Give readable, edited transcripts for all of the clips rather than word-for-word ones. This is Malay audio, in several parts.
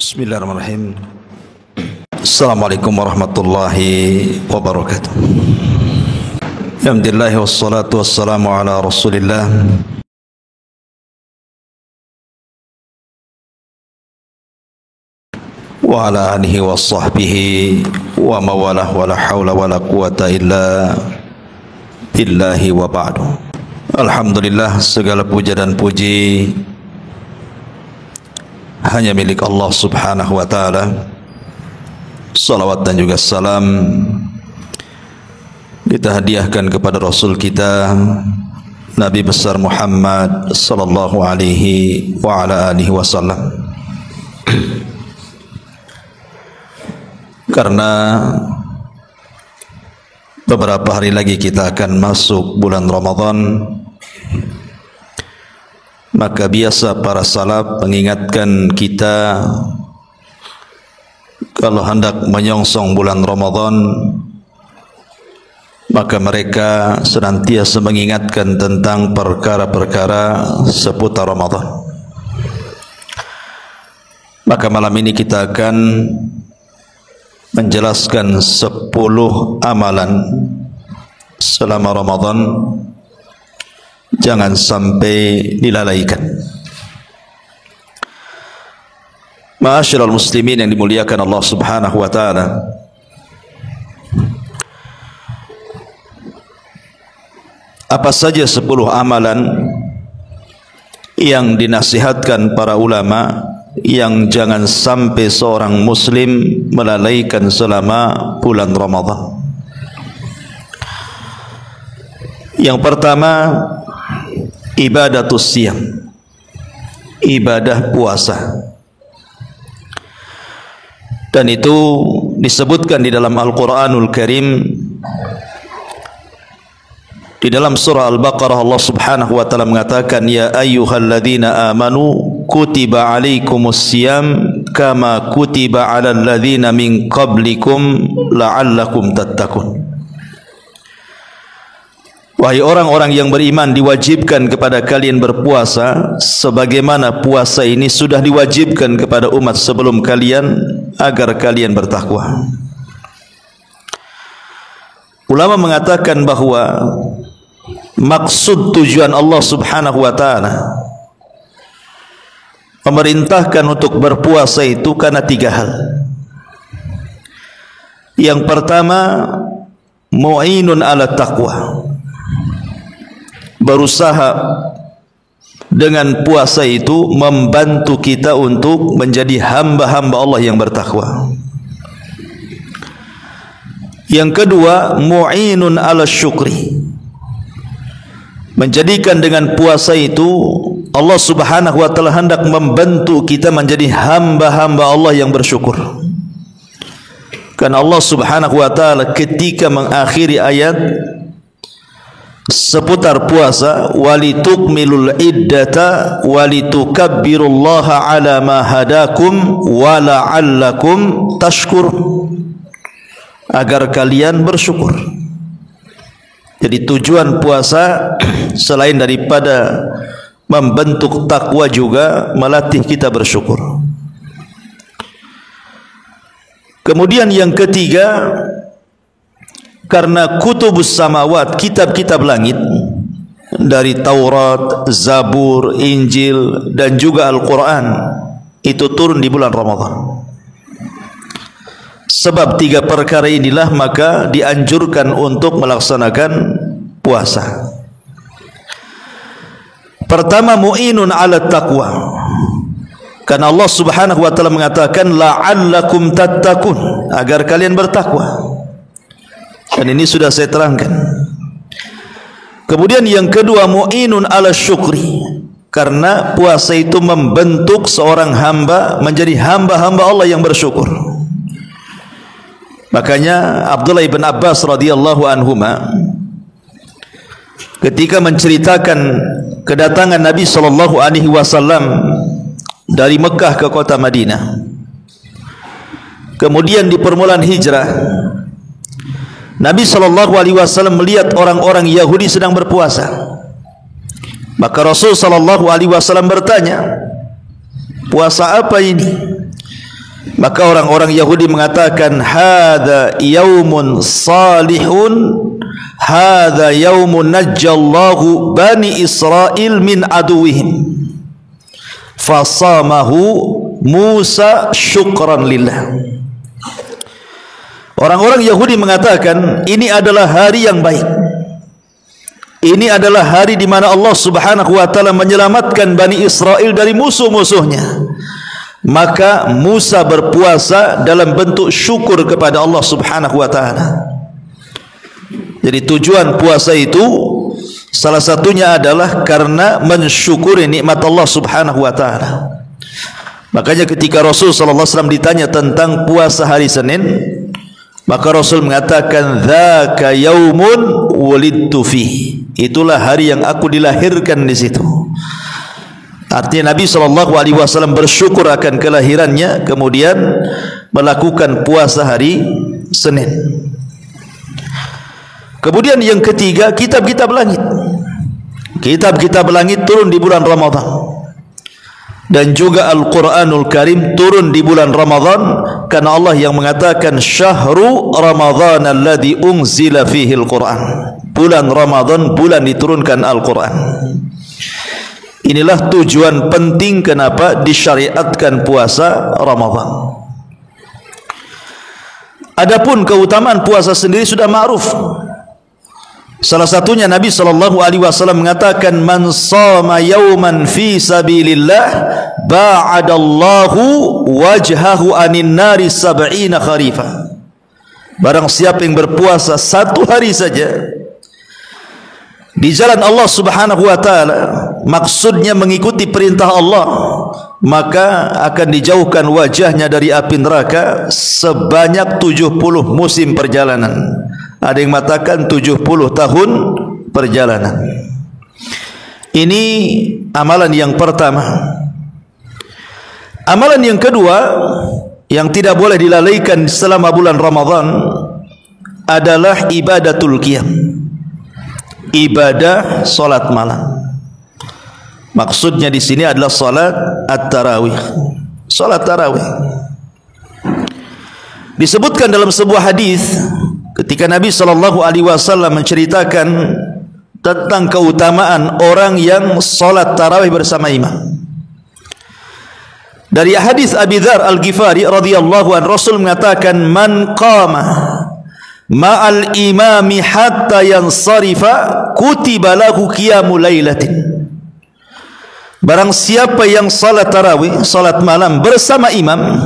Bismillahirrahmanirrahim. Assalamualaikum warahmatullahi wabarakatuh. Alhamdulillah wassalatu wassalamu ala Rasulillah wa ala alihi wa sahbihi wa mawalah wa la hawla wa la quwata illa billahi wa ba'du. Alhamdulillah, segala puja dan puji hanya milik Allah subhanahu wa ta'ala. Salawat dan juga salam kita hadiahkan kepada Rasul kita Nabi besar Muhammad sallallahu alaihi wa ala alihi wasallam. Karena beberapa hari lagi kita akan masuk bulan Ramadan, maka biasa para salaf mengingatkan kita kalau hendak menyongsong bulan Ramadan, maka mereka senantiasa mengingatkan tentang perkara-perkara seputar Ramadan. Maka malam ini kita akan menjelaskan 10 amalan selama Ramadan jangan sampai dilalaikan. Ma'asyiral muslimin yang dimuliakan Allah subhanahu wa ta'ala, apa saja 10 amalan yang dinasihatkan para ulama yang jangan sampai seorang muslim melalaikan selama bulan Ramadan? Yang pertama, ibadatus siyam, ibadah puasa. Dan itu disebutkan di dalam Al-Quranul Karim. Di dalam surah Al-Baqarah Allah subhanahu wa ta'ala mengatakan, ya ayyuhalladzina amanu kutiba alaikumus siyam kama kutiba alal ladzina min qablikum la'allakum tattaqun. Wahai orang-orang yang beriman, diwajibkan kepada kalian berpuasa sebagaimana puasa ini sudah diwajibkan kepada umat sebelum kalian agar kalian bertakwa. Ulama mengatakan bahwa maksud tujuan Allah subhanahu wa ta'ala memerintahkan untuk berpuasa itu karena 3 hal. Yang pertama, mu'inun ala taqwa, berusaha dengan puasa itu membantu kita untuk menjadi hamba-hamba Allah yang bertakwa. Yang kedua, mu'inun ala syukri, menjadikan dengan puasa itu Allah subhanahu wa ta'ala hendak membantu kita menjadi hamba-hamba Allah yang bersyukur. Karena Allah subhanahu wa ta'ala ketika mengakhiri ayat seputar puasa, walitukmilul iddata walitukabbirullaha ala ma hadakum wa la'allakum tashkur, agar kalian bersyukur. Jadi tujuan puasa selain daripada membentuk takwa juga melatih kita bersyukur. Kemudian yang ketiga, karena kutubus samawat, kitab-kitab langit dari Taurat, Zabur, Injil dan juga Al-Quran itu turun di bulan Ramadan. Sebab 3 perkara inilah maka dianjurkan untuk melaksanakan puasa. Pertama, mu'inun ala taqwa, karena Allah subhanahu wa ta'ala mengatakan la'allakum tattaqun, agar kalian bertakwa. Dan ini sudah saya terangkan. Kemudian yang kedua, mu'inun ala syukri, karena puasa itu membentuk seorang hamba menjadi hamba-hamba Allah yang bersyukur. Makanya Abdullah ibn Abbas radhiyallahu anhuma ketika menceritakan kedatangan Nabi sallallahu alaihi wasallam dari Mekah ke kota Madinah, kemudian di permulaan hijrah, Nabi sallallahu alaihi wasallam melihat orang-orang Yahudi sedang berpuasa. Maka Rasul sallallahu alaihi wasallam bertanya, puasa apa ini? Maka orang-orang Yahudi mengatakan, hadza yaumun salihun, hadza yaumun najjallahu bani Israil min aduwihim fasamahu Musa syukran lillah. Orang-orang Yahudi mengatakan, ini adalah hari yang baik, ini adalah hari di mana Allah Subhanahu wa taala menyelamatkan Bani Israel dari musuh-musuhnya. Maka Musa berpuasa dalam bentuk syukur kepada Allah Subhanahu wa taala. Jadi tujuan puasa itu salah satunya adalah karena mensyukuri nikmat Allah Subhanahu wa taala. Makanya ketika Rasul sallallahu alaihi wasallam ditanya tentang puasa hari Senin, maka Rasul mengatakan, dzaka yaumun wulidtu fi. Itulah hari yang aku dilahirkan di situ. Artinya Nabi SAW bersyukur akan kelahirannya, kemudian melakukan puasa hari Senin. Kemudian yang ketiga, kitab-kitab langit. Kitab-kitab langit turun di bulan Ramadan. Dan juga Al-Quranul Karim turun di bulan Ramadan, karena Allah yang mengatakan syahru Ramadan alladhi unzila fihi Al-Quran. Bulan Ramadan, bulan diturunkan Al-Quran. Inilah tujuan penting kenapa disyariatkan puasa Ramadan. Adapun keutamaan puasa sendiri sudah ma'ruf. Salah satunya Nabi SAW mengatakan, man shama yawman fi sabilillah ba'adallahu wajhahu anin nari sab'ina kharifa. Barang siapa yang berpuasa satu hari saja di jalan Allah Subhanahu wa taala, maksudnya mengikuti perintah Allah, maka akan dijauhkan wajahnya dari api neraka sebanyak 70 musim perjalanan. Ada yang mengatakan 70 tahun perjalanan. Ini amalan yang pertama. Amalan yang kedua yang tidak boleh dilalaikan selama bulan Ramadan adalah ibadatul qiyam. Ibadah salat malam. Maksudnya di sini adalah salat at-tarawih. Salat tarawih. Disebutkan dalam sebuah hadis ketika Nabi SAW menceritakan tentang keutamaan orang yang salat tarawih bersama imam. Dari hadis Abi Dzar Al-Ghifari radhiyallahu anhu, Rasul mengatakan, man qama ma'al imami hatta yansarifa kutiba lahu qiyamul lailatin. Barang siapa yang salat tarawih, salat malam bersama imam,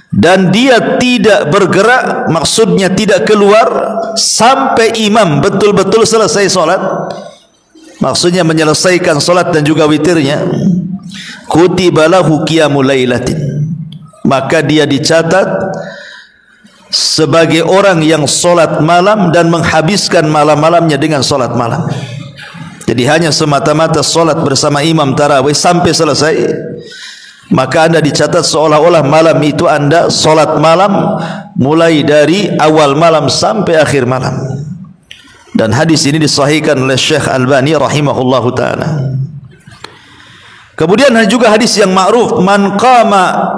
dan dia tidak bergerak, maksudnya tidak keluar sampai imam betul-betul selesai salat, maksudnya menyelesaikan salat dan juga witirnya, kutiba lahu qiyamul lailatin, maka dia dicatat sebagai orang yang salat malam dan menghabiskan malam-malamnya dengan salat malam. Jadi hanya semata-mata salat bersama imam tarawih sampai selesai, maka anda dicatat seolah-olah malam itu anda salat malam mulai dari awal malam sampai akhir malam. Dan hadis ini disahihkan oleh Syekh Albani rahimahullahu taala. Kemudian juga hadis yang ma'ruf, man qama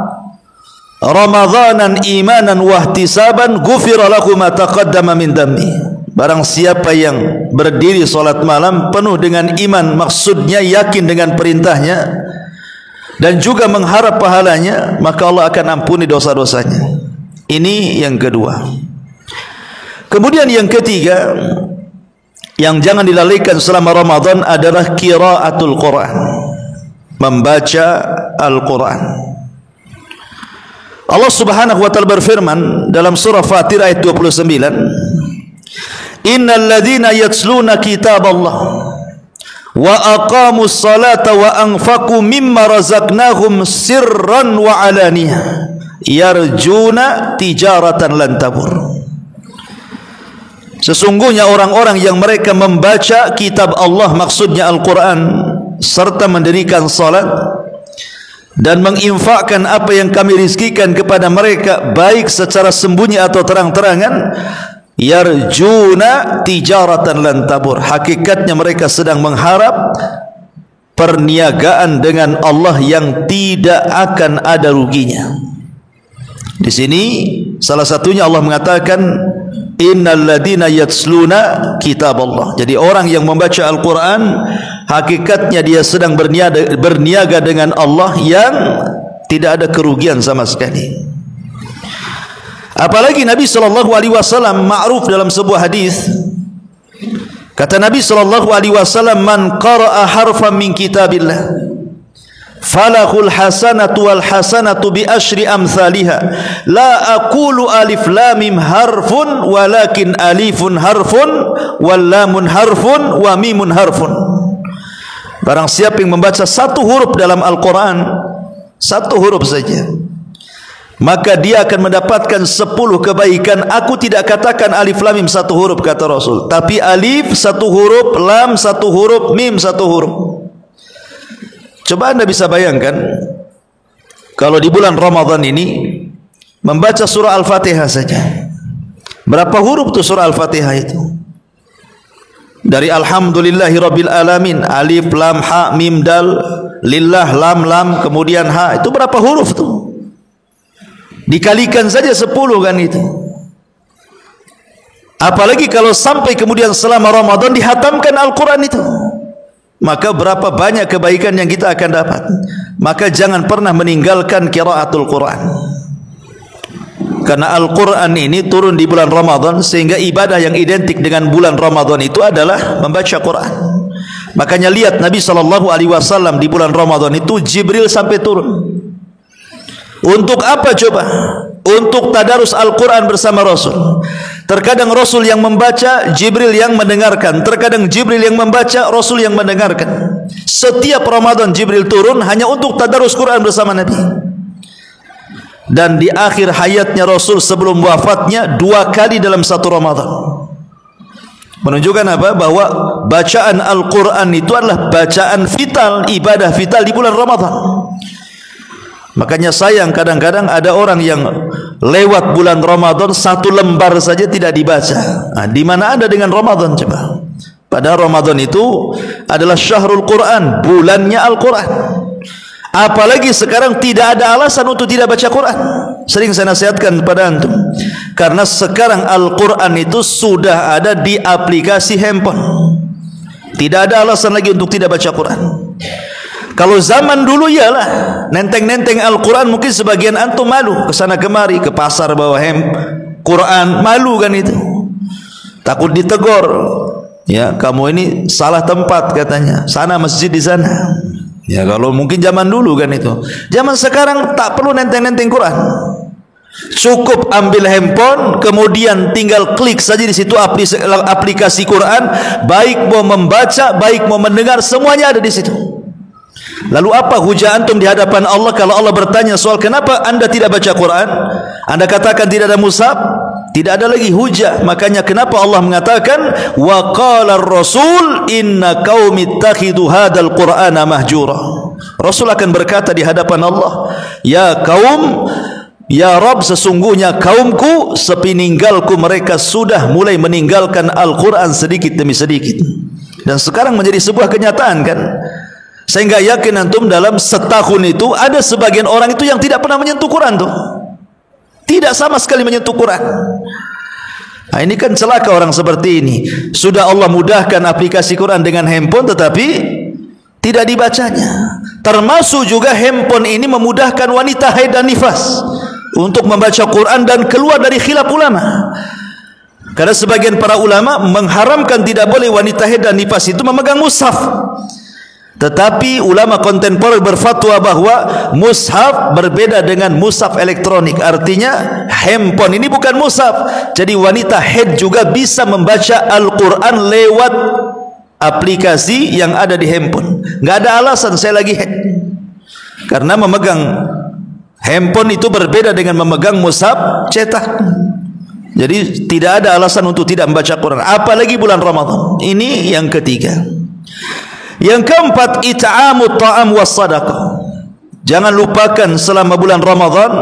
Ramadanan imanan wahtisaban ghufira lahu ma taqaddama min dambi. Barang siapa yang berdiri salat malam penuh dengan iman, maksudnya yakin dengan perintahnya dan juga mengharap pahalanya, maka Allah akan ampuni dosa-dosanya. Ini yang kedua. Kemudian yang ketiga yang jangan dilalaikan selama Ramadan adalah qiraatul Quran, membaca Al-Quran. Allah Subhanahu wa taala berfirman dalam surah Fatir ayat 29, innal ladzina yatsluna kitaballah wa aqamus salata wa anfaqu mimma razaqnahum sirran wa alaniyah yarjuna tijaratan lan tabur. Sesungguhnya orang-orang yang mereka membaca kitab Allah, maksudnya Al-Quran, serta mendirikan salat dan menginfakkan apa yang kami rizkikan kepada mereka, baik secara sembunyi atau terang-terangan, yarjuna tijaratan lan tabur, hakikatnya mereka sedang mengharap perniagaan dengan Allah yang tidak akan ada ruginya. Di sini salah satunya Allah mengatakan innal ladzina yatsluna kitaballah. Jadi orang yang membaca Al-Quran hakikatnya dia sedang berniaga dengan Allah yang tidak ada kerugian sama sekali. Apalagi Nabi SAW ma'ruf dalam sebuah hadis, kata Nabi SAW, man qara'a harfan min kitabillah falahul hasanatu wal hasanatu bi asyri amsalihha la aqulu alif lam mim harfun walakin alifun harfun wal lamun harfun wa mimun harfun. Barang siapa yang membaca satu huruf dalam Al-Quran, satu huruf saja, maka dia akan mendapatkan 10 kebaikan. Aku tidak katakan alif lam mim satu huruf, kata Rasul, tapi alif satu huruf, lam satu huruf, mim satu huruf. Coba Anda bisa bayangkan kalau di bulan Ramadan ini membaca surah Al-Fatihah saja. Berapa huruf tu surah Al-Fatihah itu? Dari Alhamdulillahi Rabbil Alamin, alif lam ha mim dal, lillah lam lam kemudian ha, itu berapa huruf tu? Dikalikan saja 10 kan itu. Apalagi kalau sampai kemudian selama Ramadan dihatamkan Al-Quran itu, maka berapa banyak kebaikan yang kita akan dapat. Maka jangan pernah meninggalkan qiraatul Quran, karena Al-Quran ini turun di bulan Ramadan, sehingga ibadah yang identik dengan bulan Ramadan itu adalah membaca Quran. Makanya lihat Nabi SAW di bulan Ramadan itu Jibril sampai turun. Untuk apa coba? Untuk tadarus Al-Quran bersama Rasul. Terkadang Rasul yang membaca, Jibril yang mendengarkan. Terkadang Jibril yang membaca, Rasul yang mendengarkan. Setiap Ramadan Jibril turun hanya untuk tadarus Quran bersama Nabi. Dan di akhir hayatnya Rasul sebelum wafatnya 2 kali dalam satu Ramadan. Menunjukkan apa? Bahwa bacaan Al-Quran itu adalah bacaan vital, ibadah vital di bulan Ramadan. Makanya sayang kadang-kadang ada orang yang lewat bulan Ramadan 1 lembar saja tidak dibaca. Nah, di mana ada dengan Ramadan coba? Padahal Ramadan itu adalah syahrul Quran, bulannya Al-Quran. Apalagi sekarang tidak ada alasan untuk tidak baca Quran. Sering saya nasihatkan kepada antum, karena sekarang Al-Quran itu sudah ada di aplikasi handphone. Tidak ada alasan lagi untuk tidak baca Quran. Kalau zaman dulu ialah nenteng-nenteng Al-Quran, mungkin sebagian antum malu kesana kemari, ke pasar bawa Quran, malu kan itu, takut ditegur. Ya, kamu ini salah tempat katanya, sana masjid di sana. Ya, kalau mungkin zaman dulu kan itu. Zaman sekarang tak perlu nenteng-nenteng Quran. Cukup ambil handphone, kemudian tinggal klik saja di situ aplikasi Quran, baik mau membaca, baik mau mendengar, semuanya ada di situ. Lalu apa hujah antum di hadapan Allah kalau Allah bertanya soal kenapa anda tidak baca Quran? Anda katakan tidak ada mushaf, tidak ada lagi hujah. Makanya kenapa Allah mengatakan wa qala ar-rasul inna qaumi ittakhidhu hadzal qur'ana mahjura. Rasul akan berkata di hadapan Allah, ya kaum, ya Rabb, sesungguhnya kaumku sepeninggalku mereka sudah mulai meninggalkan Al-Quran sedikit demi sedikit. Dan sekarang menjadi sebuah kenyataan kan. Saya enggak yakin antum dalam setahun itu ada sebagian orang itu yang tidak pernah menyentuh Quran tuh. Tidak sama sekali menyentuh Quran. Nah, ini kan celaka orang seperti ini. Sudah Allah mudahkan aplikasi Quran dengan handphone, tetapi tidak dibacanya. Termasuk juga handphone ini memudahkan wanita haid dan nifas untuk membaca Quran dan keluar dari khilaf ulama. Karena sebagian para ulama mengharamkan tidak boleh wanita haid dan nifas itu memegang mushaf. Tetapi ulama kontemporer berfatwa bahwa mushaf berbeda dengan mushaf elektronik. Artinya handphone ini bukan mushaf. Jadi wanita haid juga bisa membaca Al-Quran lewat aplikasi yang ada di handphone. Nggak ada alasan saya lagi haid. Karena memegang handphone itu berbeda dengan memegang mushaf cetak. Jadi tidak ada alasan untuk tidak membaca Quran. Apalagi bulan Ramadan. Ini yang ketiga. Yang keempat, it'amut ta'am was sadaqah. Jangan lupakan selama bulan Ramadan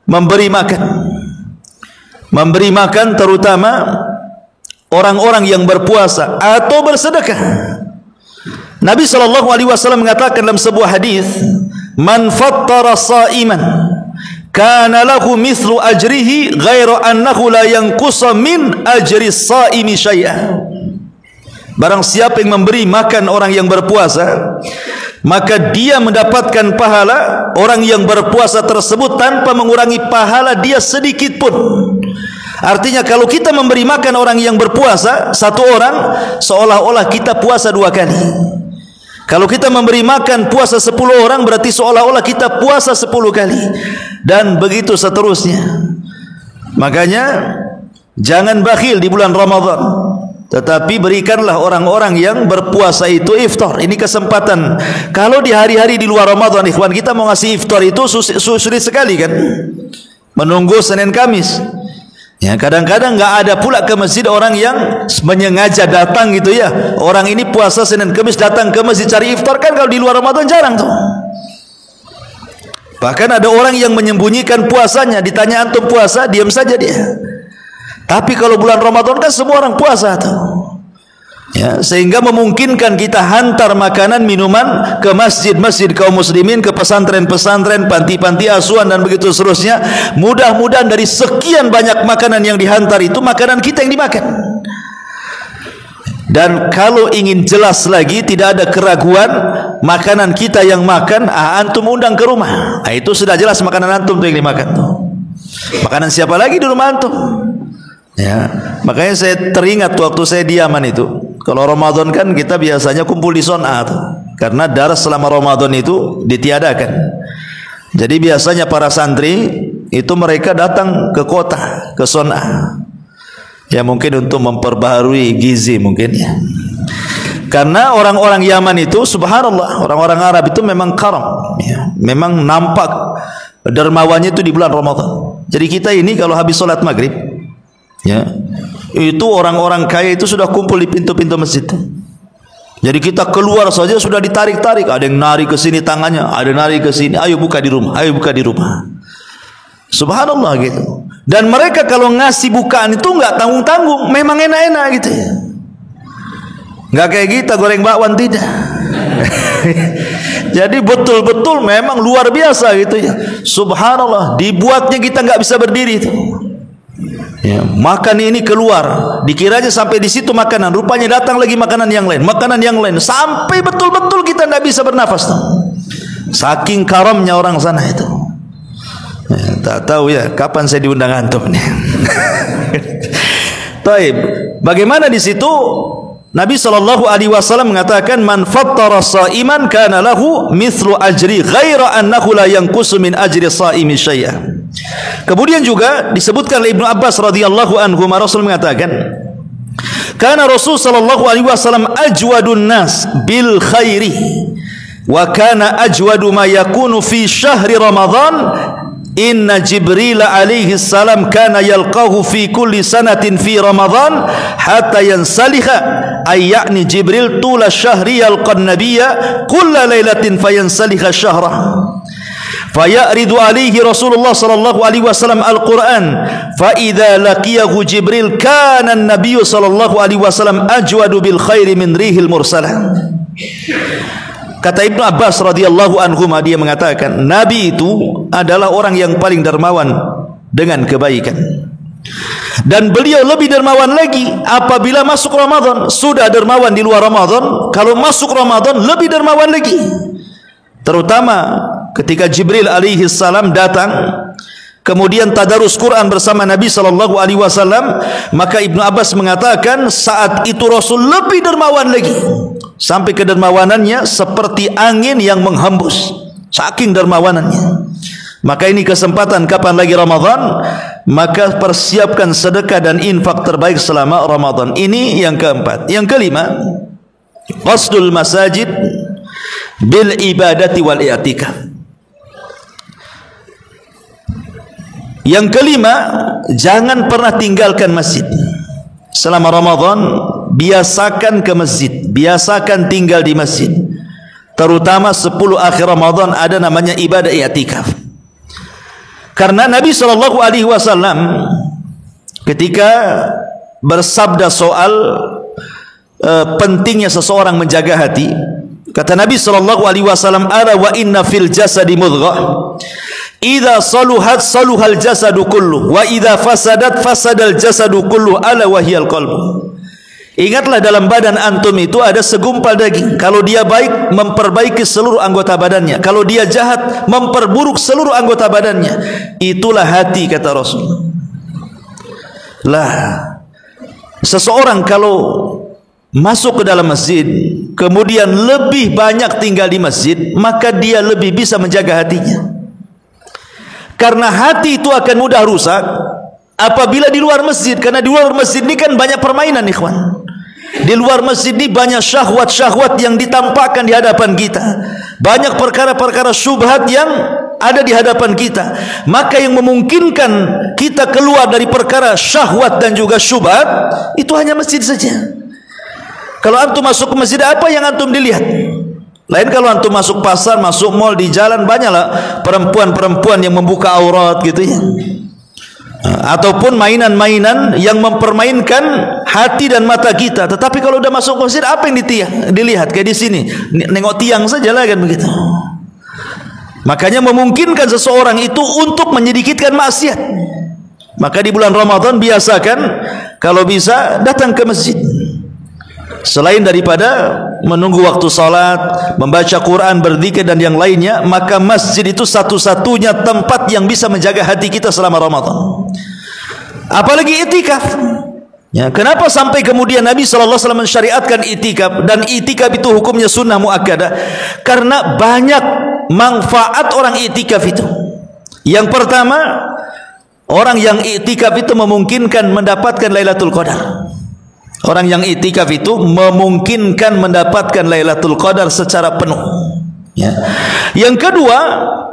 memberi makan. Memberi makan terutama orang-orang yang berpuasa atau bersedekah. Nabi SAW mengatakan dalam sebuah hadis, man fattara sa'iman kana lahu mithlu ajrihi ghaira annahu la yanqusa min ajri as-shaimi syai'an. Barang siapa yang memberi makan orang yang berpuasa, maka dia mendapatkan pahala orang yang berpuasa tersebut tanpa mengurangi pahala dia sedikit pun. Artinya kalau kita memberi makan orang yang berpuasa satu orang, seolah-olah kita puasa 2 kali. Kalau kita memberi makan puasa 10 orang, berarti seolah-olah kita puasa 10 kali. Dan begitu seterusnya. Makanya jangan bakhil di bulan Ramadan, tetapi berikanlah orang-orang yang berpuasa itu iftar. Ini kesempatan. Kalau di hari-hari di luar Ramadan, ikhwan, kita mau ngasih iftar itu sulit sekali kan. Menunggu Senin Kamis. Ya, kadang-kadang enggak ada pula ke masjid orang yang menyengaja datang gitu ya. Orang ini puasa Senin Kamis datang ke masjid cari iftar, kan kalau di luar Ramadan jarang tuh. Bahkan ada orang yang menyembunyikan puasanya, ditanya antum puasa, diam saja dia. Tapi kalau bulan Ramadan kan semua orang puasa tuh. Ya, sehingga memungkinkan kita hantar makanan minuman ke masjid-masjid kaum muslimin, ke pesantren-pesantren, panti-panti asuhan dan begitu seterusnya. Mudah-mudahan dari sekian banyak makanan yang dihantar itu makanan kita yang dimakan. Dan kalau ingin jelas lagi, tidak ada keraguan, makanan kita yang makan, antum undang ke rumah, itu sudah jelas makanan antum tuh yang dimakan tuh. Makanan siapa lagi di rumah antum? Ya, makanya saya teringat waktu saya di Yaman itu. Kalau Ramadan kan kita biasanya kumpul di Son'a tuh, karena daras selama Ramadan itu ditiadakan. Jadi biasanya para santri itu mereka datang ke kota, ke Son'a. Ya mungkin untuk memperbaharui gizi mungkin ya. Karena orang-orang Yaman itu subhanallah, orang-orang Arab itu memang karam ya. Memang nampak dermawannya itu di bulan Ramadan. Jadi kita ini kalau habis sholat maghrib ya, itu orang-orang kaya itu sudah kumpul di pintu-pintu masjid. Jadi kita keluar saja sudah ditarik-tarik, ada yang narik ke sini tangannya, ada yang narik ke sini, ayo buka di rumah, ayo buka di rumah. Subhanallah gitu. Dan mereka kalau ngasih bukaan itu enggak tanggung-tanggung, memang enak-enak gitu ya. Enggak kayak kita goreng bakwan, tidak. Jadi betul-betul memang luar biasa gitu ya. Subhanallah, dibuatnya kita enggak bisa berdiri itu. Ya, makan ini keluar, dikiranya sampai di situ makanan, rupanya datang lagi makanan yang lain, sampai betul-betul kita tidak bisa bernafas tuh. Saking karamnya orang sana itu. Ya, tak tahu ya kapan saya diundang antum nih. Taib. Bagaimana di situ Nabi SAW mengatakan man fattara sha'iman kana lahu mithlu ajri ghaira annahu la yanqusu min ajri sha'imi syai'an. Kemudian juga disebutkan oleh Ibnu Abbas radhiyallahu anhu, Rasul mengatakan, "Kana Rasul sallallahu alaihi wasallam ajwadun nas bil khairi wa kana ajwadu ma yakunu fi syahri Ramadan. Inna Jibril alaihi salam kana yalqahu fi kulli sanatin fi Ramadan hatta yansaliha ay ya'ni Jibril tula syahri yalqan nabiyya kulla lailatin fayansaliha syahra." Fayaridu alaihi Rasulullah sallallahu alaihi wasallam Al-Quran, fa idza laqiyahu Jibril kana an-nabiy sallallahu alaihi wasallam ajwadu bil khairi min rihil mursalah. Kata Ibnu Abbas radhiyallahu anhu, dia mengatakan Nabi itu adalah orang yang paling dermawan dengan kebaikan. Dan beliau lebih dermawan lagi apabila masuk Ramadan. Sudah dermawan di luar Ramadan, kalau masuk Ramadan lebih dermawan lagi. Terutama ketika Jibril alaihi salam datang kemudian tadarus Quran bersama Nabi sallallahu alaihi wasallam, maka Ibnu Abbas mengatakan saat itu Rasul lebih dermawan lagi, sampai kedermawanannya seperti angin yang menghembus, saking dermawanannya. Maka ini kesempatan, kapan lagi Ramadan, maka persiapkan sedekah dan infak terbaik selama Ramadan. Ini yang keempat. Yang kelima, qasdul masajid bil ibadati wal i'tikaf. Yang kelima, jangan pernah tinggalkan masjid selama Ramadan. Biasakan ke masjid, biasakan tinggal di masjid. Terutama 10 akhir Ramadan ada namanya ibadah i'tikaf. Karena Nabi SAW ketika bersabda soal pentingnya seseorang menjaga hati, kata Nabi SAW, "Ala wa inna fil jasadi mudghah, idza saluhat saluhal jasadu kullu wa idza fasadat fasadal jasadu kullu ala wahyal qalbu. Ingatlah, dalam badan antum itu ada segumpal daging. Kalau dia baik, memperbaiki seluruh anggota badannya. Kalau dia jahat, memperburuk seluruh anggota badannya. Itulah hati, kata Rasul. Lah, seseorang kalau masuk ke dalam masjid, kemudian lebih banyak tinggal di masjid, maka dia lebih bisa menjaga hatinya. Karena hati itu akan mudah rusak apabila di luar masjid. Karena di luar masjid ini kan banyak permainan, ikhwan. Di luar masjid ini banyak syahwat-syahwat yang ditampakkan di hadapan kita. Banyak perkara-perkara syubhat yang ada di hadapan kita. Maka yang memungkinkan kita keluar dari perkara syahwat dan juga syubhat, itu hanya masjid saja. Kalau antum masuk ke masjid, apa yang antum dilihat? Lain kalau antum masuk pasar, masuk mall, di jalan banyaklah perempuan-perempuan yang membuka aurat gitu ya. Ataupun mainan-mainan yang mempermainkan hati dan mata kita. Tetapi kalau udah masuk masjid, apa yang dilihat? Kayak di sini, nengok tiang saja lah kan begitu. Makanya memungkinkan seseorang itu untuk menyedikitkan maksiat. Maka di bulan Ramadan biasakan kalau bisa datang ke masjid. Selain daripada menunggu waktu salat, membaca Quran, berzikir dan yang lainnya, maka masjid itu satu-satunya tempat yang bisa menjaga hati kita selama Ramadan. Apalagi itikaf. Ya, kenapa sampai kemudian Nabi sallallahu alaihi wasallam mensyariatkan itikaf, dan itikaf itu hukumnya sunnah muakkadah? Karena banyak manfaat orang itikaf itu. Yang pertama, orang yang itikaf itu memungkinkan mendapatkan Lailatul Qadar. Orang yang itikaf itu memungkinkan mendapatkan Lailatul Qadar secara penuh. Ya. Yang kedua,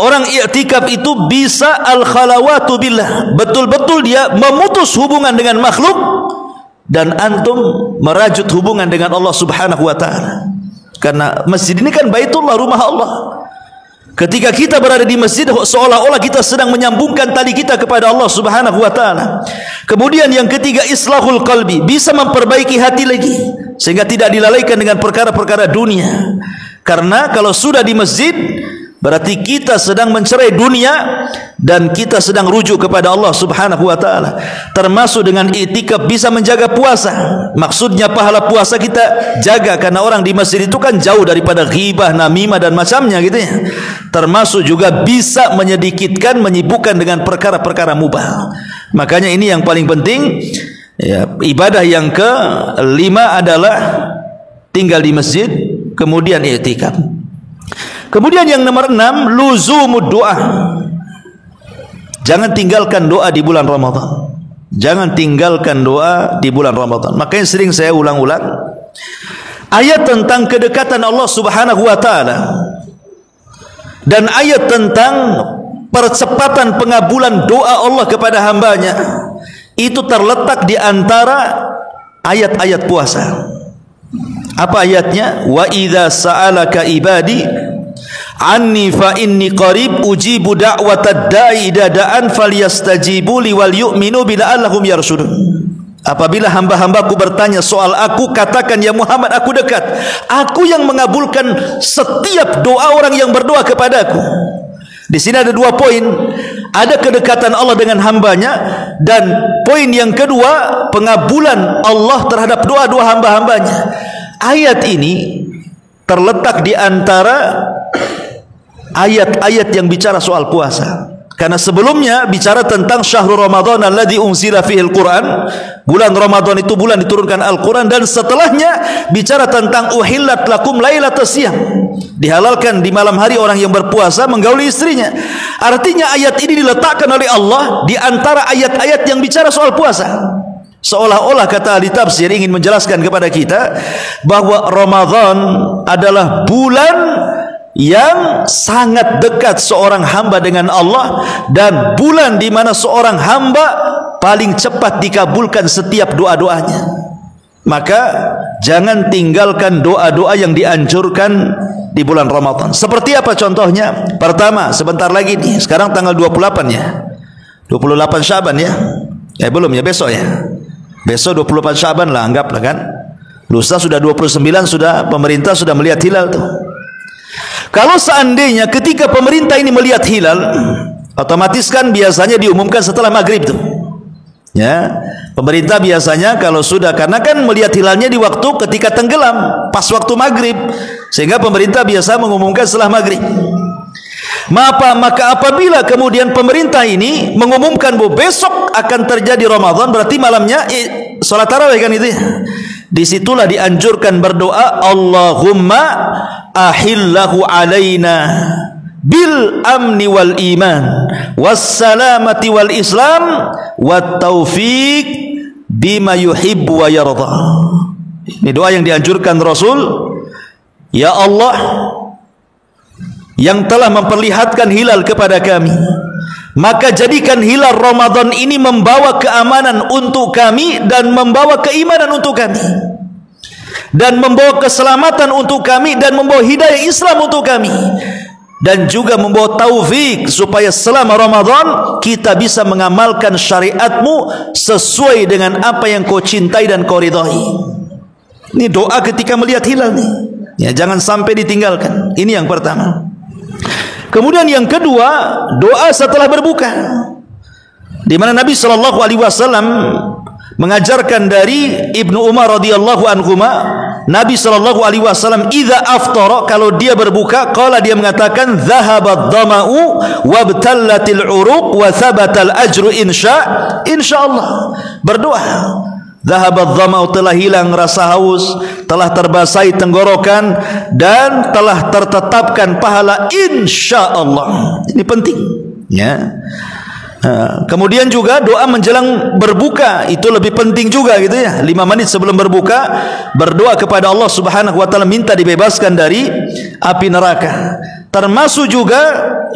orang i'tikaf itu bisa al-khalawatu billah. Betul-betul dia memutus hubungan dengan makhluk, dan antum merajut hubungan dengan Allah Subhanahu wa taala. Karena masjid ini kan Baitullah, rumah Allah. Ketika kita berada di masjid, seolah-olah kita sedang menyambungkan tali kita kepada Allah Subhanahu wa taala. Kemudian yang ketiga, islahul qalbi, bisa memperbaiki hati lagi sehingga tidak dilalaikan dengan perkara-perkara dunia. Karena kalau sudah di masjid, berarti kita sedang mencerai dunia dan kita sedang rujuk kepada Allah Subhanahu wa taala. Termasuk dengan i'tikaf bisa menjaga puasa. Maksudnya pahala puasa kita jaga, karena orang di masjid itu kan jauh daripada ghibah, namimah dan macamnya gitu ya. Termasuk juga bisa menyedikitkan, menyibukkan dengan perkara-perkara mubah. Makanya ini yang paling penting ya. Ibadah yang kelima adalah tinggal di masjid, kemudian i'tikaf. Kemudian yang nomor 6, luzumud doa. Jangan tinggalkan doa di bulan Ramadan. Jangan tinggalkan doa di bulan Ramadan. Makanya sering saya ulang-ulang ayat tentang kedekatan Allah Subhanahu wa taala dan ayat tentang percepatan pengabulan doa Allah kepada hambanya, itu terletak di antara ayat-ayat puasa. Apa ayatnya? Wa idza sa'alaka ibadi anni fa inni qarib ujibu da'watad da'i idza da'an falyastajibu li wal yu'minu bila'allahum yarshudun. Apabila hamba-hambaku bertanya soal aku, katakan ya Muhammad, aku dekat. Aku yang mengabulkan setiap doa orang yang berdoa kepadaku. Di sini ada dua poin. Ada kedekatan Allah dengan hambanya, dan poin yang kedua, pengabulan Allah terhadap doa-doa hamba-hambanya. Ayat ini terletak di antara ayat-ayat yang bicara soal puasa. Karena sebelumnya bicara tentang syahrul Ramadan alladzi unzila fihil Quran, bulan Ramadan itu bulan diturunkan Al-Quran, dan setelahnya bicara tentang uhillat lakum lailatas siyam, dihalalkan di malam hari orang yang berpuasa menggauli istrinya. Artinya ayat ini diletakkan oleh Allah di antara ayat-ayat yang bicara soal puasa. Seolah-olah kata ahli tafsir ingin menjelaskan kepada kita bahwa Ramadan adalah bulan yang sangat dekat seorang hamba dengan Allah, dan bulan di mana seorang hamba paling cepat dikabulkan setiap doa-doanya. Maka jangan tinggalkan doa-doa yang dianjurkan di bulan Ramadan. Seperti apa contohnya? Pertama, sebentar lagi nih, sekarang tanggal 28 ya, 28 Syaban ya. Belum ya, besok ya. Besok 28 Syaban lah, anggaplah kan. Lusa sudah 29, sudah pemerintah sudah melihat hilal tuh. Kalau seandainya ketika pemerintah ini melihat hilal, Otomatis kan biasanya diumumkan setelah maghrib tuh. Ya, pemerintah biasanya kalau sudah, karena kan melihat hilalnya di waktu ketika tenggelam, pas waktu maghrib, sehingga pemerintah biasa mengumumkan setelah maghrib. Maka apabila kemudian pemerintah ini mengumumkan bahwa besok akan terjadi Ramadan, berarti malamnya sholat tarawih kan itu ya. Disitulah dianjurkan berdoa, Allahumma ahillahu alaina bil amni wal iman wassalamati wal islam wat taufiq bima yuhibbu wa yarda. Ini doa yang dianjurkan Rasul. Ya Allah yang telah memperlihatkan hilal kepada kami, maka jadikan hilal Ramadan ini membawa keamanan untuk kami dan membawa keimanan untuk kami, dan membawa keselamatan untuk kami, dan membawa hidayah Islam untuk kami, dan juga membawa taufik supaya selama Ramadan kita bisa mengamalkan syariatmu sesuai dengan apa yang kau cintai dan kau ridhai. Ini doa ketika melihat hilal nih. Ya, jangan sampai ditinggalkan. Ini yang pertama. Kemudian yang kedua, doa setelah berbuka, di mana Nabi sallallahu alaihi wasallam mengajarkan dari Ibnu Umar radhiyallahu anhuma, Nabi sallallahu alaihi wasallam idza aftara, kalau dia berbuka, qala, dia mengatakan dhahabad dhama'u wabtallatil uruq wa thabatal ajru insyaallah. Berdoa, dhahabad dhama'u, telah hilang rasa haus, telah terbasahi tenggorokan, dan telah tertetapkan pahala insyaallah. Ini penting ya. Kemudian juga doa menjelang berbuka itu lebih penting juga gitu ya. 5 menit sebelum berbuka berdoa kepada Allah Subhanahu wa taala, minta dibebaskan dari api neraka. Termasuk juga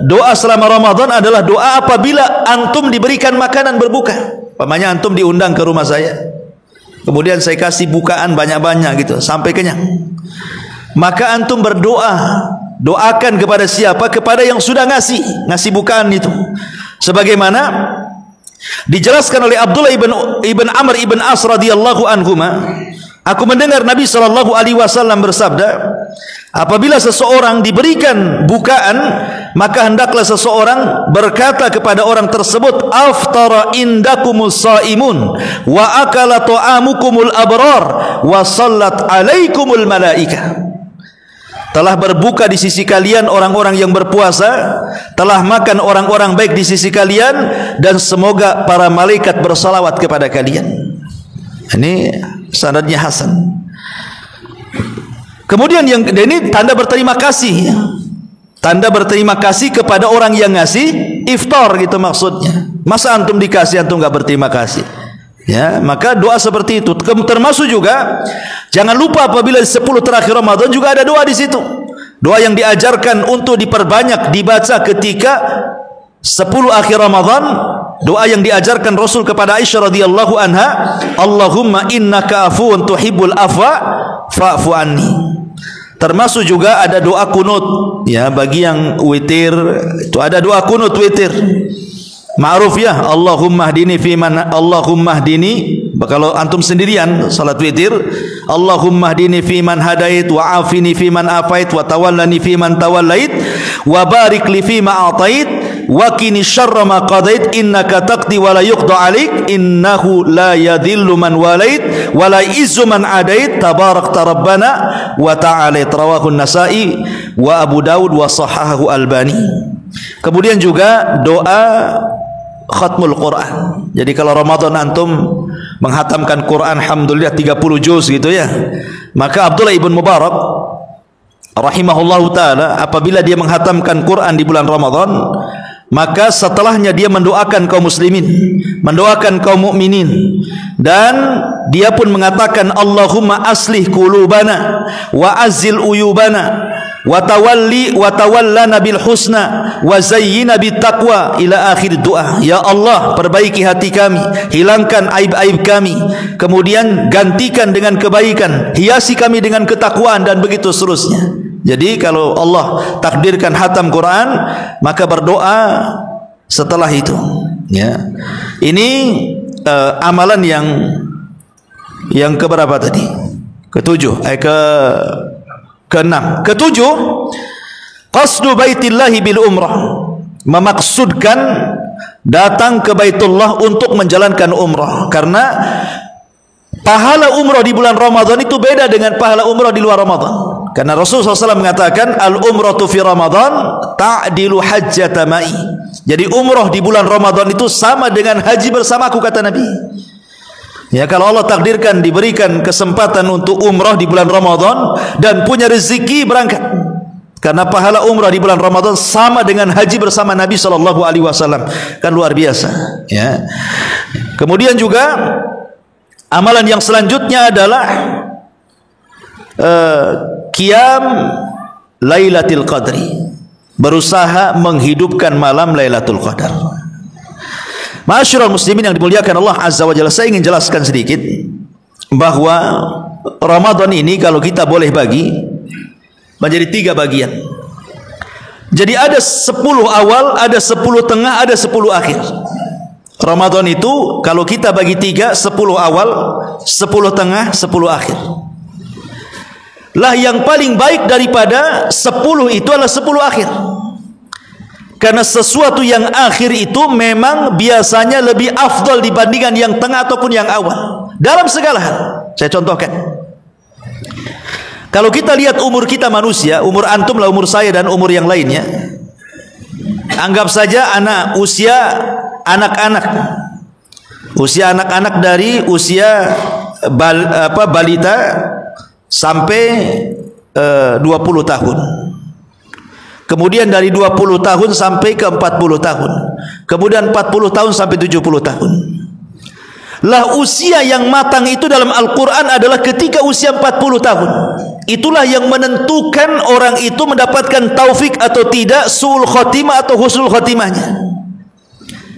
doa selama Ramadan adalah doa apabila antum diberikan makanan berbuka. Umpamanya antum diundang ke rumah saya, kemudian saya kasih bukaan banyak-banyak gitu sampai kenyang. Maka antum berdoa, doakan kepada siapa? Kepada yang sudah ngasih bukaan itu. Sebagaimana dijelaskan oleh Abdullah ibn Amr ibn As radhiyallahu anhuma, aku mendengar Nabi sallallahu alaihi wasallam bersabda, apabila seseorang diberikan bukaan, maka hendaklah seseorang berkata kepada orang tersebut, aftara indakumus saimun wa akala ta'amukumul abrar wa sallat alaikumul malaikah. Telah berbuka di sisi kalian orang-orang yang berpuasa, telah makan orang-orang baik di sisi kalian, dan semoga para malaikat bersalawat kepada kalian. Ini sanadnya hasan. Kemudian ini tanda berterima kasih, tanda berterima kasih kepada orang yang ngasih iftar gitu maksudnya. Masa antum dikasih antum nggak berterima kasih? Ya, maka doa seperti itu. Termasuk juga jangan lupa apabila di 10 terakhir Ramadan juga ada doa di situ. Doa yang diajarkan untuk diperbanyak dibaca ketika 10 akhir Ramadan. Doa yang diajarkan Rasul kepada Aisyah radhiyallahu anha, Allahumma innaka afuwun tuhibbul afwa fa'fu anni. Termasuk juga ada doa kunut ya, bagi yang witir itu ada doa kunut witir. Ma'ruf ya, Allahumma hdini kalau antum sendirian salat witir, Allahumma hdini fiman hadait wa afini fiman afait wa tawallani fiman tawallait wa barik li fima atait wa qini syarra ma qadait innaka taqdi wa la yuqda alaik innahu la yadhillu man walait wa la izzu man adait tabarakta rabbana wa ta'ala. Rawahu an-Nasa'i wa Abu Daud wa sahahahu Albani. Kemudian juga doa khatmul Quran. Jadi kalau Ramadan antum menghatamkan Quran alhamdulillah 30 juz gitu ya, maka Abdullah ibn Mubarak rahimahullahu taala apabila dia menghatamkan Quran di bulan Ramadan, maka setelahnya dia mendoakan kaum muslimin, mendoakan kaum mukminin, dan dia pun mengatakan Allahumma aslih qulubana wa azil uyubana wa tawallana bil husna wa zayyina bit taqwa ila akhir doa. Ya Allah, perbaiki hati kami, hilangkan aib-aib kami, kemudian gantikan dengan kebaikan, hiasi kami dengan ketakwaan, dan begitu seterusnya. Jadi kalau Allah takdirkan hatam Quran, maka berdoa setelah itu ya. Ini amalan yang keberapa tadi? Ketujuh, keenam. Ketujuh, qasdu baitillahi bil umrah. memaksudkan datang ke Baitullah untuk menjalankan umrah, karena pahala umrah di bulan Ramadan itu beda dengan pahala umrah di luar Ramadan. Karena Rasulullah SAW mengatakan al-umratu fi Ramadan ta'dilu hajjata ma'i. Jadi umrah di bulan Ramadan itu sama dengan haji bersamaku, kata Nabi. Ya, kalau Allah takdirkan diberikan kesempatan untuk umrah di bulan Ramadan dan punya rezeki, berangkat. Karena pahala umrah di bulan Ramadan sama dengan haji bersama Nabi SAW. Kan luar biasa, ya. Kemudian juga amalan yang selanjutnya adalah qiyam Lailatul Qadri, berusaha menghidupkan malam Lailatul Qadar. Ma'asyiral muslimin yang dimuliakan Allah Azza wa Jalla, saya ingin jelaskan sedikit bahwa Ramadan ini kalau kita boleh bagi menjadi 3 bagian. Jadi ada 10 awal, ada 10 tengah, ada 10 akhir. Ramadan itu kalau kita bagi 3, 10 awal, 10 tengah, 10 akhir. Lah yang paling baik daripada 10 itu adalah 10 akhir. Karena sesuatu yang akhir itu memang biasanya lebih afdal dibandingkan yang tengah ataupun yang awal. Dalam segala hal. Saya contohkan. Kalau kita lihat umur kita manusia, umur antum lah umur saya dan umur yang lainnya. Anggap saja usia anak-anak. Usia anak-anak dari usia balita sampai 20 tahun. Kemudian dari 20 tahun sampai ke 40 tahun. Kemudian 40 tahun sampai 70 tahun. Lah usia yang matang itu dalam Al-Quran adalah ketika usia 40 tahun. Itulah yang menentukan orang itu mendapatkan taufik atau tidak, su'ul khotimah atau husnul khotimahnya.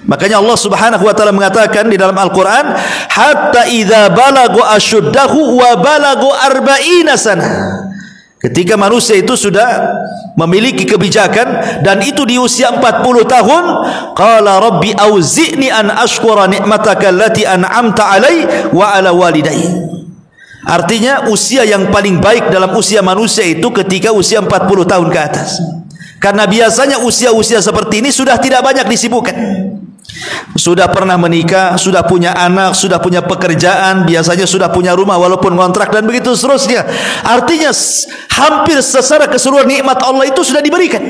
Makanya Allah Subhanahu wa taala mengatakan di dalam Al-Qur'an, hatta idza balagu asyuddahu wa balagu arba'ina sana. Ketika manusia itu sudah memiliki kebijakan dan itu di usia 40 tahun, qala rabbi auzi'ni an ashkura ni'mataka allati an'amta 'alai wa 'ala walidayya. Artinya usia yang paling baik dalam usia manusia itu ketika usia 40 tahun ke atas. Karena biasanya usia-usia seperti ini sudah tidak banyak disibukkan. Sudah pernah menikah, sudah punya anak, sudah punya pekerjaan, biasanya sudah punya rumah walaupun kontrak dan begitu seterusnya. Artinya hampir secara keseluruhan nikmat Allah itu sudah diberikan.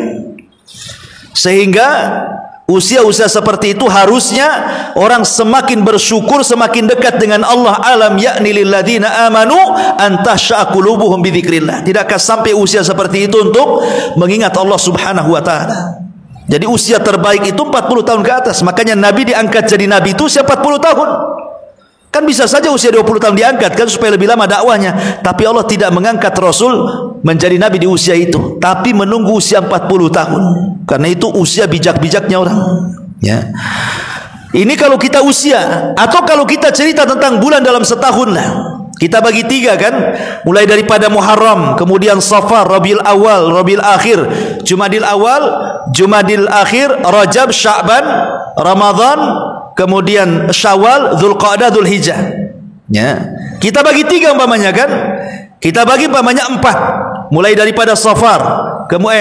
Sehingga usia-usia seperti itu harusnya orang semakin bersyukur, semakin dekat dengan Allah. Alam ya'ni lil ladzina amanu an tahsha'a qulubuhum bi dzikrillah. Tidakkah sampai usia seperti itu untuk mengingat Allah Subhanahu wa taala? Jadi usia terbaik itu 40 tahun ke atas. Makanya Nabi diangkat jadi Nabi itu usia 40 tahun. Kan bisa saja usia 20 tahun diangkat kan supaya lebih lama dakwahnya. Tapi Allah tidak mengangkat Rasul menjadi Nabi di usia itu, tapi menunggu usia 40 tahun. Karena itu usia bijak-bijaknya orang, ya. Ini kalau kita usia. Atau kalau kita cerita tentang bulan dalam setahun lah, kita bagi 3 kan. Mulai daripada Muharram, kemudian Safar, Rabiul Awal, Rabiul Akhir, Jumadil Awal, Jumadil Akhir, Rajab, Sya'ban, Ramadan, kemudian Syawal, Dzulqa'dah, Dzulhijjah. Ya. Kita bagi 3 umpamanya kan. Kita bagi umpamanya 4. Mulai daripada Safar,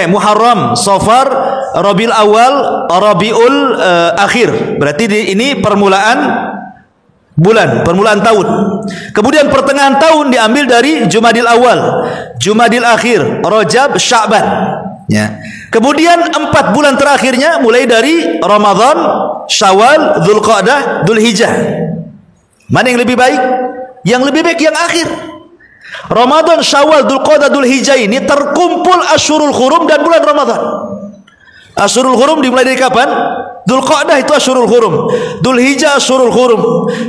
Muharram, Safar, Rabiul Awal, Rabiul Akhir. Berarti ini permulaan bulan, permulaan tahun. Kemudian pertengahan tahun diambil dari Jumadil Awal, Jumadil Akhir, Rajab, Sya'ban. Ya. Kemudian 4 bulan terakhirnya mulai dari Ramadan, Syawal, Dzulqa'dah, Dzulhijjah. Mana yang lebih baik? Yang lebih baik yang akhir. Ramadan, Syawal, Dzulqa'dah, Dzulhijjah ini terkumpul Asyurul Hurum dan bulan Ramadan. Asyurul Hurum dimulai dari kapan? Dzulqa'dah itu Asyurul Hurum, Dzulhijjah Asyurul Hurum.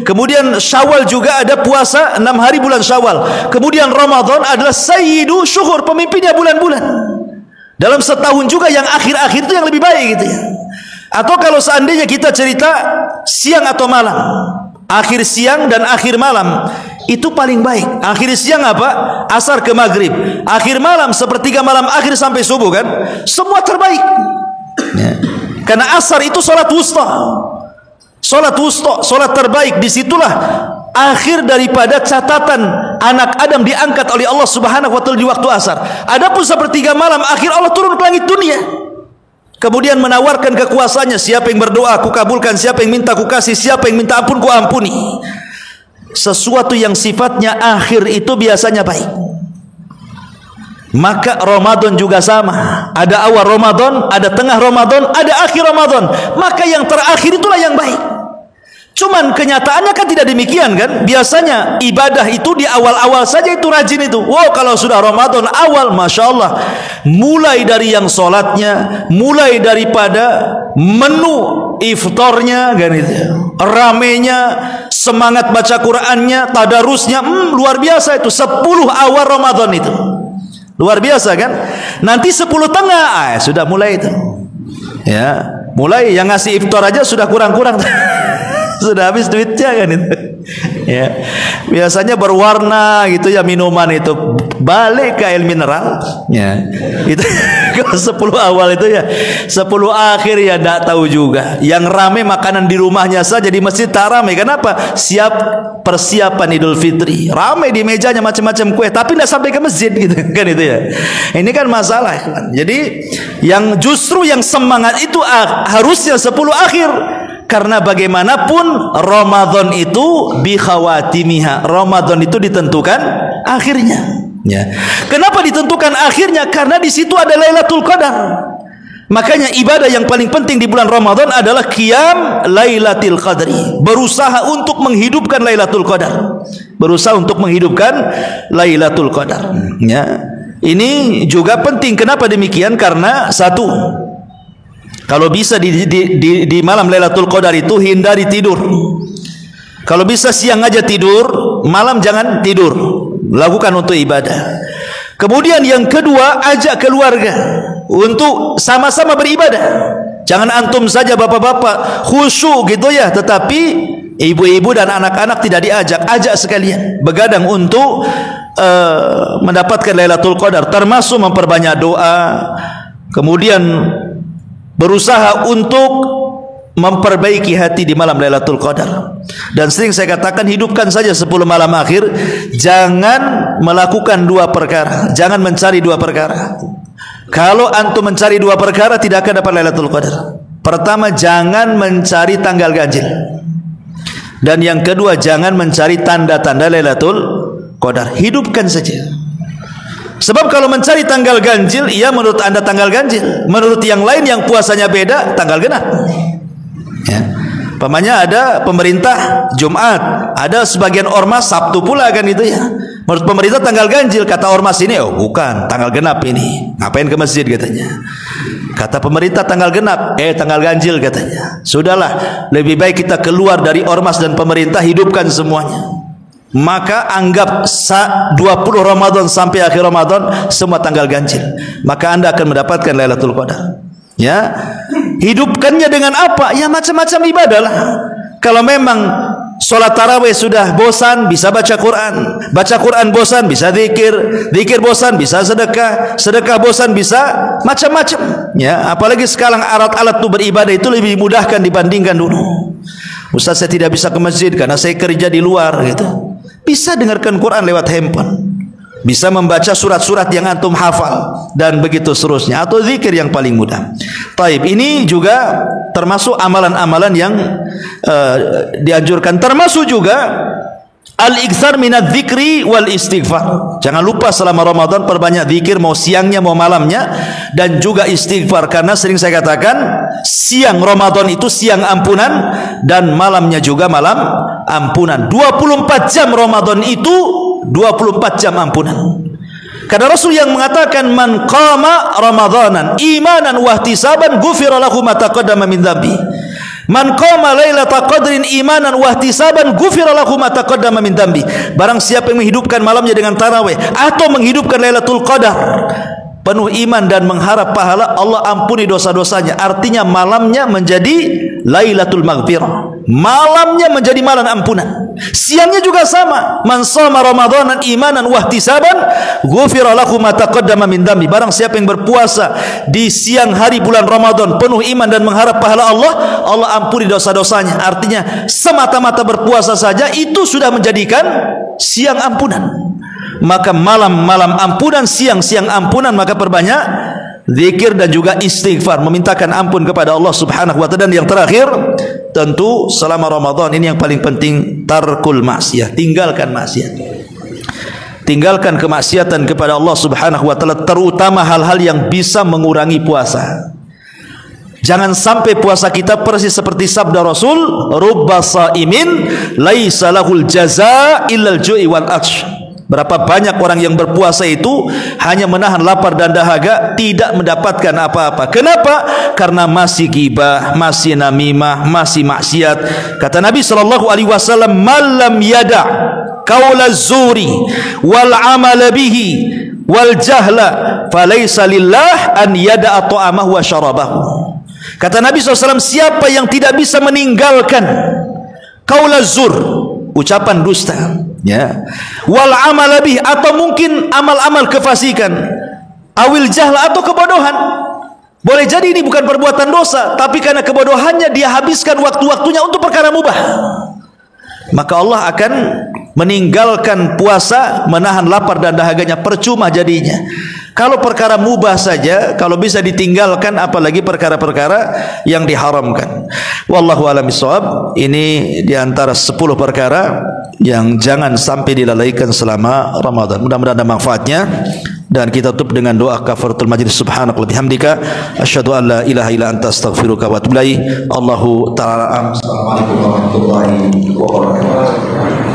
Kemudian Syawal juga ada puasa 6 hari bulan Syawal. Kemudian Ramadan adalah sayyidu syuhur, pemimpinnya bulan-bulan. Dalam setahun juga yang akhir-akhir itu yang lebih baik gitu ya. Atau kalau seandainya kita cerita siang atau malam, akhir siang dan akhir malam itu paling baik. Akhir siang apa? Asar ke maghrib. Akhir malam sepertiga malam akhir sampai subuh kan? Semua terbaik. Ya. Karena asar itu salat wusta. Salat wusta, salat terbaik. Disitulah akhir daripada catatan anak Adam diangkat oleh Allah Subhanahu wa taala di waktu asar. Adapun sepertiga malam akhir Allah turun ke langit dunia. Kemudian menawarkan kekuasaannya, siapa yang berdoa aku kabulkan, siapa yang minta aku kasih, siapa yang minta ampun ku ampuni. Sesuatu yang sifatnya akhir itu biasanya baik. Maka Ramadan juga sama. Ada awal Ramadan, ada tengah Ramadan, ada akhir Ramadan. Maka yang terakhir itulah yang baik. Cuman kenyataannya kan tidak demikian kan. Biasanya ibadah itu di awal-awal saja itu rajin itu. Wow, kalau sudah Ramadan awal, Masya Allah, mulai dari yang sholatnya, mulai daripada menu iftarnya kan itu, ramenya, semangat baca Qurannya, tadarusnya, luar biasa itu. 10 awal Ramadan itu luar biasa kan. Nanti 10 tengah sudah mulai itu ya, mulai yang ngasih iftar aja sudah kurang-kurang sudah habis duitnya kan itu ya. Biasanya berwarna gitu ya minuman itu, balik ke air mineral ya itu. Kalau 10 awal itu ya, 10 akhir ya tidak tahu juga. Yang rame makanan di rumahnya saja, di masjid tak rame. Kenapa? Siap persiapan Idul Fitri, rame di mejanya macam-macam kue, tapi tidak sampai ke masjid gitu kan itu ya. Ini kan masalah kan. Jadi yang justru yang semangat itu harusnya 10 akhir. Karena bagaimanapun Ramadan itu bi khawatimiha, Ramadan itu ditentukan akhirnya ya. Kenapa ditentukan akhirnya? Karena di situ ada Lailatul Qadar. Makanya ibadah yang paling penting di bulan Ramadan adalah qiyam Lailatul Qadri, berusaha untuk menghidupkan Lailatul Qadar, berusaha untuk menghidupkan Lailatul Qadar ya. Ini juga penting. Kenapa demikian? Karena satu, kalau bisa di malam Lailatul Qadar itu hindari tidur. Kalau bisa siang aja tidur, malam jangan tidur. Lakukan untuk ibadah. Kemudian yang kedua, ajak keluarga untuk sama-sama beribadah. Jangan antum saja bapak-bapak khusyuk gitu ya, tetapi ibu-ibu dan anak-anak tidak diajak. Ajak sekalian begadang untuk mendapatkan Lailatul Qadar, termasuk memperbanyak doa. Kemudian berusaha untuk memperbaiki hati di malam Lailatul Qadar. Dan sering saya katakan, hidupkan saja 10 malam akhir. Jangan melakukan 2 perkara, jangan mencari 2 perkara. Kalau antum mencari 2 perkara, tidak akan dapat Lailatul Qadar. Pertama, jangan mencari tanggal ganjil. Dan yang kedua, jangan mencari tanda-tanda Lailatul Qadar. Hidupkan saja. Sebab kalau mencari tanggal ganjil, iya menurut anda tanggal ganjil, menurut yang lain yang puasanya beda, tanggal genap ya. Pamannya ada pemerintah Jumat, ada sebagian ormas Sabtu pula kan itu ya. Menurut pemerintah tanggal ganjil, kata ormas ini, oh bukan, tanggal genap ini, ngapain ke masjid katanya. Kata pemerintah tanggal genap, tanggal ganjil katanya. Sudahlah, lebih baik kita keluar dari ormas dan pemerintah, hidupkan semuanya. Maka anggap 20 Ramadan sampai akhir Ramadan semua tanggal ganjil, maka anda akan mendapatkan Lailatul Qadar ya. Hidupkannya dengan apa? Ya macam-macam ibadah lah. Kalau memang sholat tarawih sudah bosan, bisa baca Quran. Baca Quran bosan, bisa zikir. Zikir bosan, bisa sedekah. Sedekah bosan, bisa macam-macam ya. Apalagi sekarang alat-alat tuh beribadah itu lebih dimudahkan dibandingkan dulu. Ustaz, saya tidak bisa ke masjid karena saya kerja di luar gitu. Bisa dengarkan Quran lewat handphone, bisa membaca surat-surat yang antum hafal, dan begitu seterusnya, atau zikir yang paling mudah. Taib, ini juga termasuk amalan-amalan yang dianjurkan. Termasuk juga al-iktsar minadz dzikri wal istighfar. Jangan lupa selama Ramadan perbanyak zikir, mau siangnya mau malamnya, dan juga istighfar. Karena sering saya katakan, siang Ramadan itu siang ampunan, dan malamnya juga malam ampunan. 24 jam Ramadan itu 24 jam ampunan. Karena Rasul yang mengatakan, man qama ramadanan imanan wa ihtisaban ghufira lahu ma taqaddama min dzambi. Man qama lailatul qadrin imanan wa ihtisaban ghufira lahu ma taqaddama min dzambi. Barang siapa yang menghidupkan malamnya dengan tarawih atau menghidupkan Lailatul Qadar penuh iman dan mengharap pahala, Allah ampuni dosa-dosanya. Artinya malamnya menjadi Lailatul Maghfirah, malamnya menjadi malam ampunan. Siangnya juga sama, man shoma ramadanan imanan wa ihtisaban ghufira lahu ma taqaddama min dzambi. Barang siapa yang berpuasa di siang hari bulan Ramadan penuh iman dan mengharap pahala Allah, Allah ampuni dosa-dosanya. Artinya semata-mata berpuasa saja itu sudah menjadikan siang ampunan. Maka malam-malam ampunan, siang-siang ampunan, maka perbanyak zikir dan juga istighfar, memintakan ampun kepada Allah Subhanahu wa taala. Dan yang terakhir, tentu selama Ramadan ini yang paling penting, tarkul maksiat, tinggalkan maksiat. Tinggalkan kemaksiatan kepada Allah Subhanahu wa taala, terutama hal-hal yang bisa mengurangi puasa. Jangan sampai puasa kita persis seperti sabda Rasul, rubba shaimin laisa lahul jazaa illal ju'i wal atsh. Berapa banyak orang yang berpuasa itu hanya menahan lapar dan dahaga, tidak mendapatkan apa-apa. Kenapa? Karena masih ghibah, masih namimah, masih maksiat. Kata Nabi SAW, "Malam yada' qaula zuri wal amala bihi wal jahla falaysa lillah an yada'a ta'amahu wa syarabahu." Kata Nabi SAW, siapa yang tidak bisa meninggalkan qaula zur, ucapan dusta, ya, wal amal lebih, atau mungkin amal-amal kefasikan, awil jahla, atau kebodohan. Boleh jadi ini bukan perbuatan dosa, tapi karena kebodohannya dia habiskan waktu-waktunya untuk perkara mubah, maka Allah akan meninggalkan puasa, menahan lapar dan dahaganya, percuma jadinya. Kalau perkara mubah saja, kalau bisa ditinggalkan, apalagi perkara-perkara yang diharamkan. Wallahu a'lam bishawab. Ini diantara 10 perkara yang jangan sampai dilalaikan selama Ramadan. Mudah-mudahan ada manfaatnya. Dan kita tutup dengan doa kafaratul majlis. Subhanakallahumma wa bihamdika asyhadu an la ilaha illa anta astaghfiruka wa atubu ilaik. Allahu ta'ala. Assalamualaikum warahmatullahi wabarakatuh.